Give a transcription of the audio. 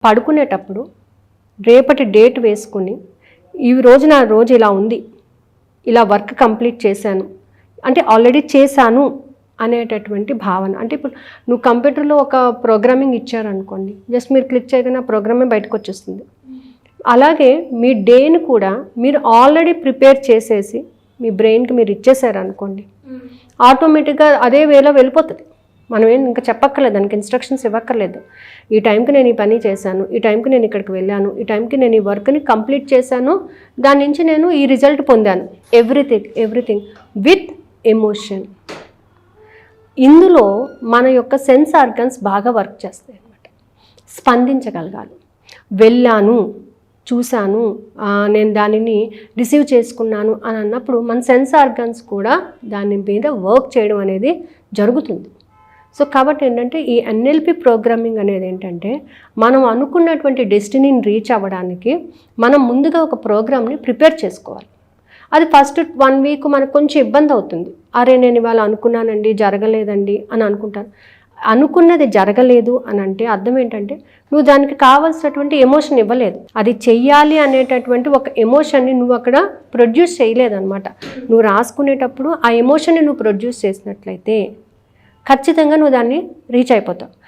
పడుకునేటప్పుడు రేపటి డేట్ వేసుకుని ఈ రోజు నా రోజు ఇలా ఉంది, ఇలా వర్క్ కంప్లీట్ చేశాను అంటే ఆల్రెడీ చేశాను అనేటటువంటి భావన. అంటే ఇప్పుడు నువ్వు కంప్యూటర్లో ఒక ప్రోగ్రామింగ్ ఇచ్చారనుకోండి, జస్ట్ మీరు క్లిక్ చేయగానే ఆ ప్రోగ్రామే బయటకు వచ్చేస్తుంది. అలాగే మీ డేని కూడా మీరు ఆల్రెడీ ప్రిపేర్ చేసేసి మీ బ్రెయిన్కి మీరు ఇచ్చేసారనుకోండి, ఆటోమేటిక్గా అదే వేలో వెళ్ళిపోతుంది. మనం ఏం ఇంకా చెప్పక్కర్లేదు, దానికి ఇన్స్ట్రక్షన్స్ ఇవ్వక్కర్లేదు. ఈ టైంకి నేను ఈ పని చేశాను, ఈ టైంకి నేను ఇక్కడికి వెళ్ళాను, ఈ టైంకి నేను ఈ వర్క్ని కంప్లీట్ చేశాను, దాని నుంచి నేను ఈ రిజల్ట్ పొందాను. Everything with emotion. ఇందులో మన యొక్క సెన్స్ ఆర్గన్స్ బాగా వర్క్ చేస్తాయి అన్నమాట. స్పందించగలగాలి. వెళ్ళాను, చూశాను, నేను దానిని రిసీవ్ చేసుకున్నాను అని అన్నప్పుడు మన సెన్స్ ఆర్గన్స్ కూడా దాని మీద వర్క్ చేయడం అనేది జరుగుతుంది. సో కాబట్టి ఏంటంటే ఈ ఎన్ఎల్పి ప్రోగ్రామింగ్ అనేది ఏంటంటే మనం అనుకున్నటువంటి డెస్టినీని రీచ్ అవ్వడానికి మనం ముందుగా ఒక ప్రోగ్రామ్ని ప్రిపేర్ చేసుకోవాలి. అది ఫస్ట్ 1 వీక్ మనకు కొంచెం ఇబ్బంది అవుతుంది. అరే నేను ఇవాళ అనుకున్నానండి, జరగలేదండి అని అనుకుంటాను. అనుకున్నది జరగలేదు అని అంటే అర్థం ఏంటంటే నువ్వు దానికి కావాల్సినటువంటి ఎమోషన్ ఇవ్వలేదు. అది చెయ్యాలి అనేటటువంటి ఒక ఎమోషన్ని నువ్వు అక్కడ ప్రొడ్యూస్ చేయలేదన్నమాట. నువ్వు రాసుకునేటప్పుడు ఆ ఎమోషన్ని నువ్వు ప్రొడ్యూస్ చేసినట్లయితే ఖచ్చితంగా నువ్వు దాన్ని రీచ్ అయిపోతావు.